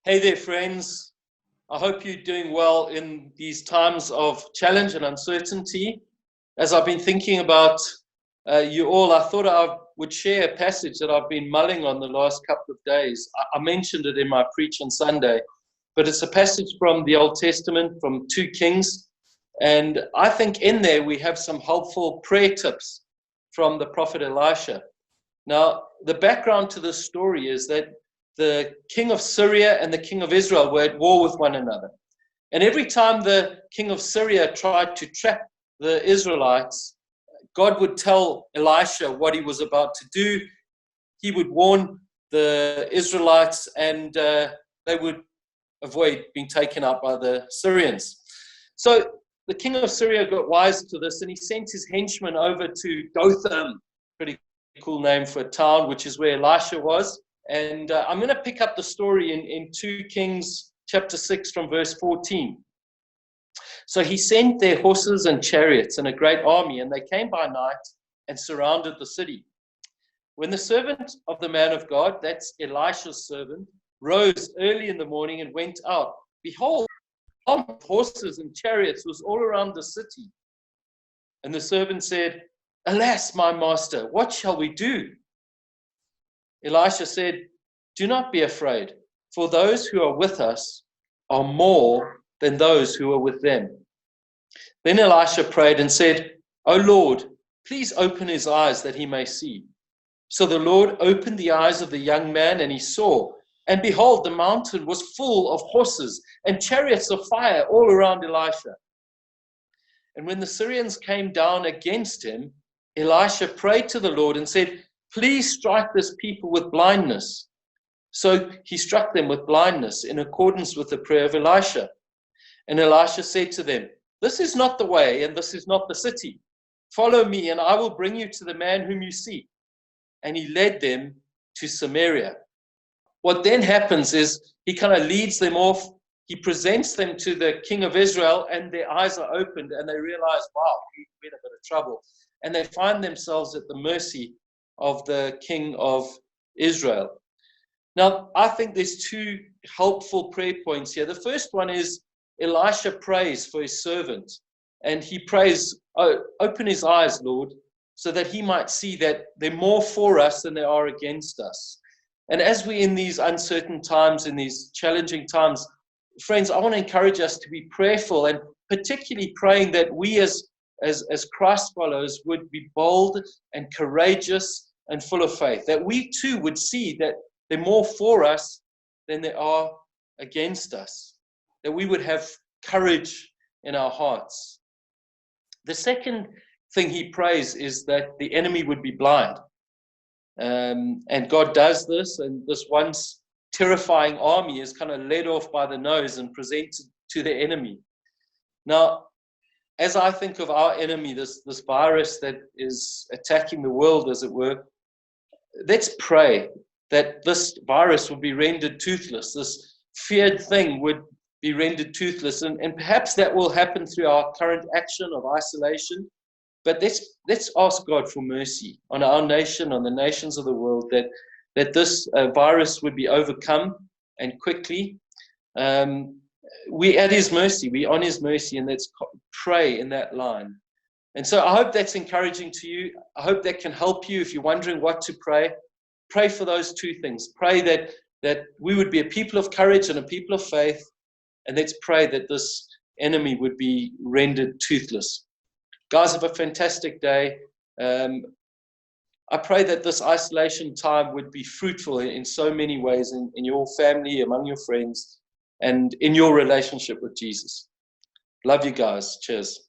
Hey there, friends. I hope you're doing well in these times of challenge and uncertainty. As I've been thinking about you all, I thought I would share a passage that I've been mulling on the last couple of days. I mentioned it in my preach on Sunday, but it's a passage from the Old Testament, from 2 Kings. And I think in there we have some helpful prayer tips from the prophet Elisha. Now, the background to this story is that the king of Syria and the king of Israel were at war with one another. And every time the king of Syria tried to trap the Israelites, God would tell Elisha what he was about to do. He would warn the Israelites, and they would avoid being taken out by the Syrians. So the king of Syria got wise to this, and he sent his henchmen over to Dothan, pretty cool name for a town, which is where Elisha was. And I'm going to pick up the story in 2 Kings chapter 6 from verse 14. So he sent their horses and chariots and a great army, and they came by night and surrounded the city. When the servant of the man of God, that's Elisha's servant, rose early in the morning and went out, behold, horses and chariots was all around the city. And the servant said, "Alas, my master, what shall we do?" Elisha said, "Do not be afraid, for those who are with us are more than those who are with them." Then Elisha prayed and said, "O Lord, please open his eyes that he may see." So the Lord opened the eyes of the young man, and he saw. And behold, the mountain was full of horses and chariots of fire all around Elisha. And when the Syrians came down against him, Elisha prayed to the Lord and said, "Please strike this people with blindness." So he struck them with blindness in accordance with the prayer of Elisha. And Elisha said to them, "This is not the way, and this is not the city. Follow me, and I will bring you to the man whom you seek." And he led them to Samaria. What then happens is he kind of leads them off. He presents them to the king of Israel, and their eyes are opened, and they realize, wow, we're in a bit of trouble. And they find themselves at the mercy of the king of Israel. Now, I think there's 2 helpful prayer points here. The first one is Elisha prays for his servant, and he prays, "Oh, open his eyes, Lord, so that he might see that they're more for us than they are against us." And as we're in these uncertain times, in these challenging times, friends, I want to encourage us to be prayerful, and particularly praying that we as Christ followers would be bold and courageous and full of faith, that we too would see that they're more for us than they are against us, that we would have courage in our hearts. The second thing he prays is that the enemy would be blind. And God does this, and this once terrifying army is kind of led off by the nose and presented to the enemy. Now, as I think of our enemy, this virus that is attacking the world, as it were, let's pray that this virus would be rendered toothless. This feared thing would be rendered toothless. And perhaps that will happen through our current action of isolation. But let's ask God for mercy on our nation, on the nations of the world, that this virus would be overcome and quickly. We're at his mercy. We're on his mercy, and let's pray in that line. And so I hope that's encouraging to you. I hope that can help you if you're wondering what to pray. Pray for those 2 things. Pray that we would be a people of courage and a people of faith, and let's pray that this enemy would be rendered toothless. Guys, have a fantastic day. I pray that this isolation time would be fruitful in so many ways in your family, among your friends, and in your relationship with Jesus. Love you guys. Cheers.